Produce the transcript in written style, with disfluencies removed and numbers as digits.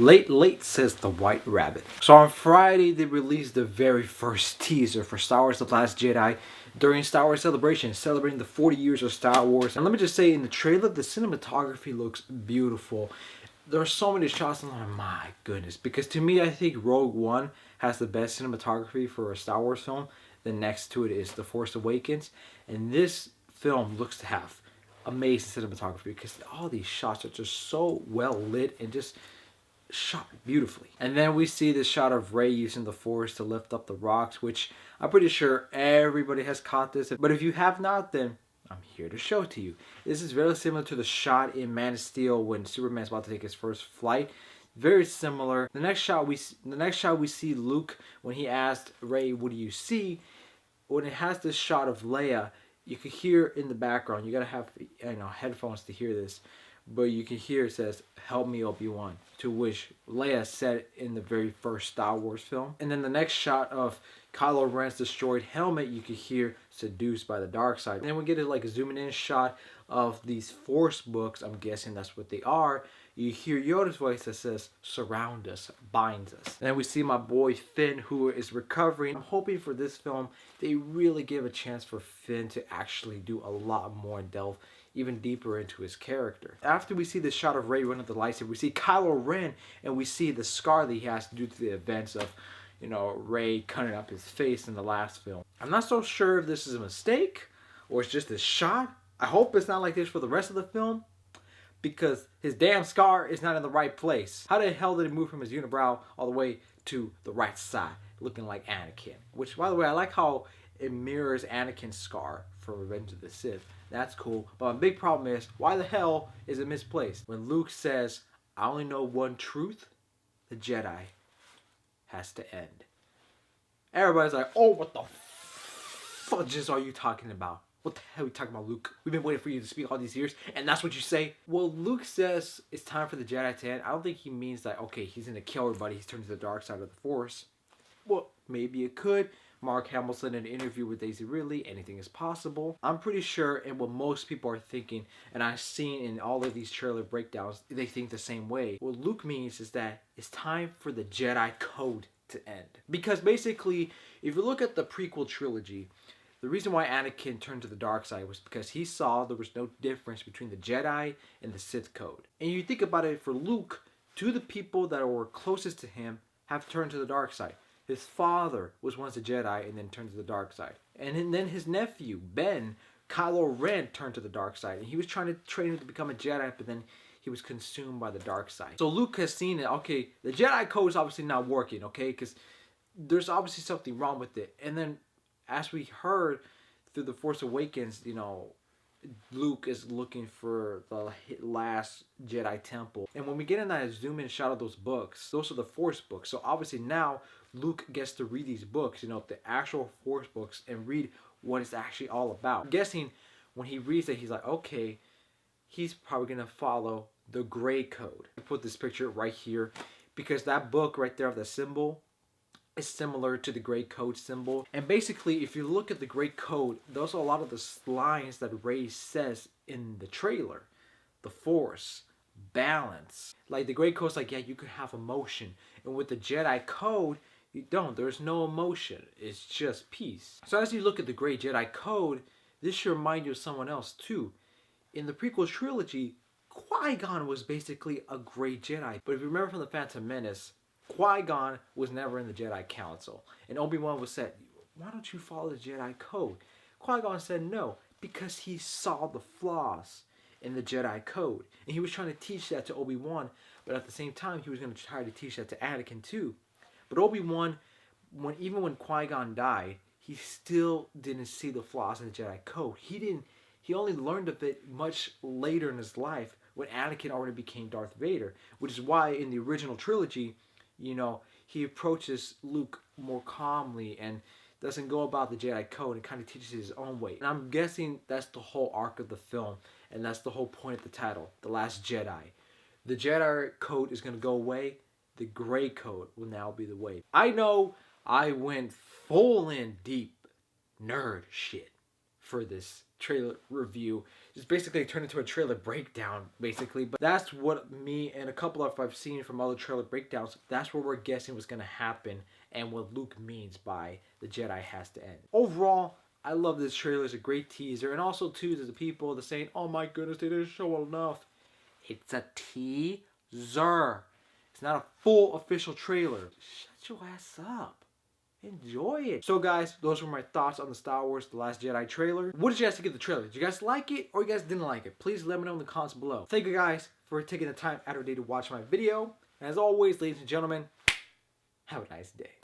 Late, says the White Rabbit. So on Friday, they released the very first teaser for Star Wars The Last Jedi during Star Wars Celebration, celebrating the 40 years of Star Wars. And let me just say, in the trailer, the cinematography looks beautiful. There are so many shots, and I'm like, my goodness. Because to me, I think Rogue One has the best cinematography for a Star Wars film. The next to it is The Force Awakens. And this film looks to have amazing cinematography because all these shots are just so well lit and just shot beautifully. And then we see this shot of Rey using the Force to lift up the rocks, which I'm pretty sure everybody has caught this. But if you have not, then I'm here to show it to you. This is very similar to the shot in Man of Steel when Superman's about to take his first flight. Very similar. The next shot we see Luke when he asked Rey, "What do you see?" When it has this shot of Leia, you can hear in the background. You gotta have headphones to hear this. But you can hear it says, "Help me, Obi-Wan," to which Leia said in the very first Star Wars film. And then the next shot of Kylo Ren's destroyed helmet, you can hear "Seduced by the Dark Side." And then we get a zooming in shot of these Force books. I'm guessing that's what they are. You hear Yoda's voice that says, "Surround us, bind us." And then we see my boy Finn, who is recovering. I'm hoping for this film, they really give a chance for Finn to actually do a lot more and delve even deeper into his character. After we see the shot of Rey running the lightsaber, we see Kylo Ren, and we see the scar that he has due to the events of, Rey cutting up his face in the last film. I'm not so sure if this is a mistake or it's just a shot. I hope it's not like this for the rest of the film, because his damn scar is not in the right place. How the hell did it move from his unibrow all the way to the right side, looking like Anakin? Which, by the way, I like how it mirrors Anakin's scar from Revenge of the Sith. That's cool. But my big problem is, why the hell is it misplaced? When Luke says, "I only know one truth, the Jedi has to end." Everybody's like, "Oh, what the fudges are you talking about? What the hell are you talking about, Luke? We've been waiting for you to speak all these years, and that's what you say?" Well, Luke says it's time for the Jedi to end. I don't think he means that, okay, he's going to kill everybody, he's turned to the dark side of the Force. Well, maybe it could. Mark Hamill said in an interview with Daisy Ridley, anything is possible. I'm pretty sure, and what most people are thinking, and I've seen in all of these trailer breakdowns, they think the same way. What Luke means is that it's time for the Jedi Code to end. Because basically, if you look at the prequel trilogy, the reason why Anakin turned to the dark side was because he saw there was no difference between the Jedi and the Sith Code. And you think about it, for Luke, two of the people that were closest to him have turned to the dark side. His father was once a Jedi and then turned to the dark side. And then his nephew, Ben, Kylo Ren, turned to the dark side. And he was trying to train him to become a Jedi, but then he was consumed by the dark side. So Luke has seen it. Okay, the Jedi Code is obviously not working, okay? Because there's obviously something wrong with it. And then, as we heard through The Force Awakens, Luke is looking for the last Jedi temple. And when we get in that zoom in shot of those books, those are the Force books. So obviously now Luke gets to read these books, the actual Force books, and read what it's actually all about. I'm guessing when he reads it, he's like, okay, he's probably going to follow the Gray Code. I put this picture right here because that book right there of the symbol is similar to the Gray Code symbol. And basically, if you look at the Gray Code, those are a lot of the lines that Rey says in the trailer. The Force, balance. Like the Gray Code's like, yeah, you can have emotion. And with the Jedi Code, you don't. There's no emotion. It's just peace. So as you look at the Gray Jedi Code, this should remind you of someone else too. In the prequel trilogy, Qui-Gon was basically a Gray Jedi. But if you remember from The Phantom Menace, Qui-Gon was never in the Jedi Council. And Obi-Wan was said, "Why don't you follow the Jedi Code?" Qui-Gon said no, because he saw the flaws in the Jedi Code. And he was trying to teach that to Obi-Wan, but at the same time, he was going to try to teach that to Anakin too. But Obi-Wan, even when Qui-Gon died, he still didn't see the flaws in the Jedi Code. He only learned of it much later in his life when Anakin already became Darth Vader, which is why in the original trilogy, he approaches Luke more calmly and doesn't go about the Jedi Code and kind of teaches it his own way. And I'm guessing that's the whole arc of the film, and that's the whole point of the title, The Last Jedi. The Jedi Code is going to go away. The Gray Code will now be the way. I know I went full in deep nerd shit for this trailer review. Just basically turned into a trailer breakdown, basically. But that's what me and a couple of I've seen from other trailer breakdowns, that's what we're guessing was going to happen and what Luke means by the Jedi has to end. Overall, I love this trailer. It's a great teaser. And also, too, to the people that saying, oh my goodness, they didn't show enough. It's a teaser. It's not a full official trailer. Shut your ass up. Enjoy it. So guys, those were my thoughts on the Star Wars The Last Jedi trailer. What did you guys think of the trailer? Did you guys like it or you guys didn't like it? Please let me know in the comments below. Thank you guys for taking the time out of your day to watch my video. And as always, ladies and gentlemen, have a nice day.